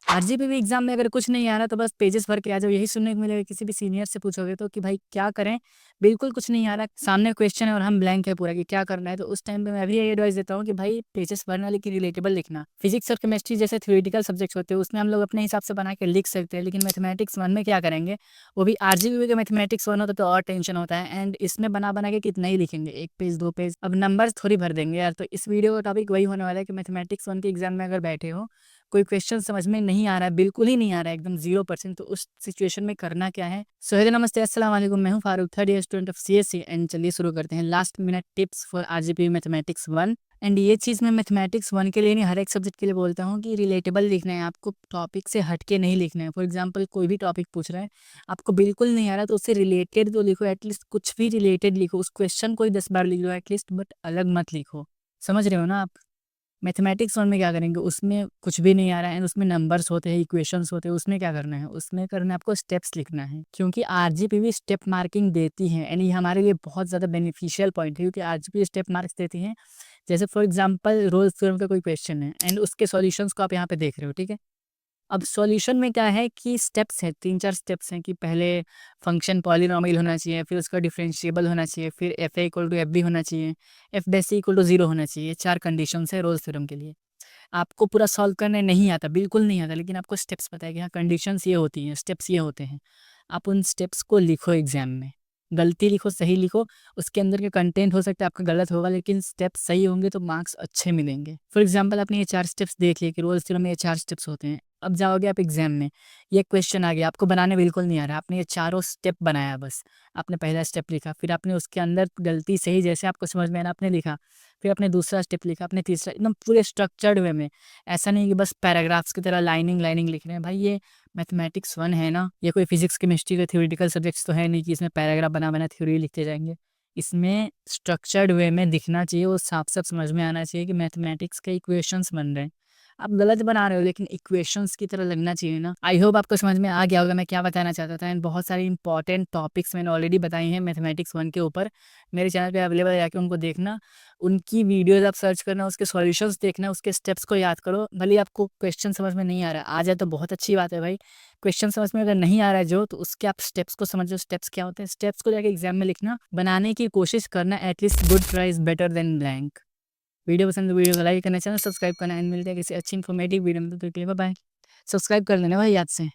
RGPV exam में अगर कुछ नहीं आ रहा तो बस पेजेस भर के आ जाओ, यही सुनने को मिलेगा। किसी भी सीनियर से पूछोगे तो कि भाई क्या करें, बिल्कुल कुछ नहीं आ रहा, सामने क्वेश्चन है और हम ब्लैंक है पूरा कि क्या करना है, तो उस टाइम पे मैं भी यही एडवाइस देता हूँ कि भाई पेजेस भरना लेकिन रिलेटेबल लिखना। फिजिक्स और केमिस्ट्री जैसे थ्योरेटिकल सब्जेक्ट्स होते हैं उसमें हम लोग अपने हिसाब से बना के लिख सकते हैं, लेकिन मैथमेटिक्स वन में क्या करेंगे, वो भी आरजीपीवी का मैथमेटिक्स वन होता तो और टेंशन होता है। एंड इसमें बना बना के कितना ही लिखेंगे, एक पेज दो पेज, अब नंबर्स थोड़ी भर देंगे यार। तो इस वीडियो का टॉपिक वही होने वाला है कि मैथमेटिक्स वन के एग्जाम में अगर बैठे हो, कोई क्वेश्चन समझ में नहीं आ रहा है, बिल्कुल ही नहीं आ रहा है, एकदम 0%, तो उस सिचुएशन में करना क्या है। सो हेलो नमस्ते अस्सलाम वालेकुम, मैं हूं Farooq, third year student of CSC. And चलिए शुरू करते हैं last minute tips for RGP mathematics one. And ये चीज़ मैं मैथमेटिक्स वन के लिए नहीं, हर एक सब्जेक्ट के लिए बोलता हूँ कि रिलेटेबल लिखना है आपको, टॉपिक से हट के नहीं लिखना है। फॉर एग्जाम्पल कोई भी टॉपिक पूछ रहा है, आपको बिल्कुल नहीं आ रहा तो उससे रिलेटेड तो लिखो, एटलीस्ट कुछ भी रिलेटेड लिखो। उस क्वेश्चन को ही 10 बार लिख लो एटलीस्ट, बट अलग मत लिखो। समझ रहे हो ना आप। मैथमेटिक्स वन में क्या करेंगे, उसमें कुछ भी नहीं आ रहा है, उसमें नंबर्स होते हैं, इक्वेशंस होते हैं, उसमें क्या करना है, उसमें करना है आपको स्टेप्स लिखना है, क्योंकि आरजीपीवी स्टेप मार्किंग देती है। एंड ये हमारे लिए बहुत ज़्यादा बेनिफिशियल पॉइंट है, क्योंकि आरजीपीवी स्टेप मार्क्स देती है। जैसे फॉर एग्जांपल रोल्स थ्योरम का कोई क्वेश्चन है एंड उसके सॉल्यूशंस को आप यहाँ पे देख रहे हो, ठीक है। अब सॉल्यूशन में क्या है कि स्टेप्स हैं, 3-4 स्टेप्स हैं कि पहले फंक्शन पॉलिनॉमियल होना चाहिए, फिर उसका डिफरेंशिएबल होना चाहिए, फिर f a equal to f b होना चाहिए, एफ डैश इक्वल टू 0 होना चाहिए। 4 कंडीशंस है रोल्स थ्योरम के लिए। आपको पूरा सॉल्व करने नहीं आता, बिल्कुल नहीं आता, लेकिन आपको स्टेप्स पता है कि हाँ कंडीशंस ये होती हैं, स्टेप्स ये होते हैं। आप उन स्टेप्स को लिखो एग्जाम में, गलती लिखो सही लिखो, उसके अंदर के कंटेंट हो सकता है आपका गलत होगा, लेकिन स्टेप्स सही होंगे तो मार्क्स अच्छे मिलेंगे। फॉर एग्जाम्पल आपने ये 4 स्टेप्स देख लिए कि रोल्स थ्योरम में ये 4 स्टेप्स होते हैं। अब जाओगे आप एग्जाम में, ये क्वेश्चन आ गया, आपको बनाने बिल्कुल नहीं आ रहा, आपने ये चारों स्टेप बनाया बस। आपने पहला स्टेप लिखा, फिर आपने उसके अंदर गलती सही जैसे आपको समझ में आना आपने लिखा, फिर आपने दूसरा स्टेप लिखा, आपने तीसरा, एकदम पूरे स्ट्रक्चर्ड वे में। ऐसा नहीं कि बस पैराग्राफ्स की तरह लाइनिंग लाइनिंग लिख रहे हैं। भाई ये मैथमेटिक्स वन है ना, ये कोई फिजिक्स केमिस्ट्री के थ्योरेटिकल सब्जेक्ट्स तो है नहीं कि इसमें पैराग्राफ बना बना थ्योरी लिखते जाएंगे। इसमें स्ट्रक्चर्ड वे में दिखना चाहिए, वो साफ साफ समझ में आना चाहिए कि मैथमेटिक्स के इक्वेशंस बन रहे हैं। आप गलत बना रहे हो लेकिन इक्वेशंस की तरह लगना चाहिए ना। आई होप आपको समझ में आ गया होगा मैं क्या बताना चाहता था। एंड बहुत सारी इंपॉर्टेंट टॉपिक्स मैंने ऑलरेडी बताई हैं मैथमेटिक्स वन के ऊपर, मेरे चैनल पे अवेलेबल है, जाके उनको देखना। उनकी वीडियोस आप सर्च करना, उसके सॉल्यूशंस देखना, उसके स्टेप्स को याद करो। भले ही आपको क्वेश्चन समझ में नहीं आ रहा, आ जाए तो बहुत अच्छी बात है भाई। क्वेश्चन समझ में अगर नहीं आ रहा है जो, तो उसके आप स्टेप्स को समझो, स्टेप्स क्या होते हैं, स्टेप्स को जाके एग्जाम में लिखना, बनाने की कोशिश करना। At least good try is better than blank. Video पसंद तो वीडियो को लाइक करना, चैनल सब्सक्राइब करना। एंड मिलते हैं किसी अच्छी इन्फॉर्मेटिव वीडियो में, तो बाय। सब्सक्राइब कर लेना भाई याद से।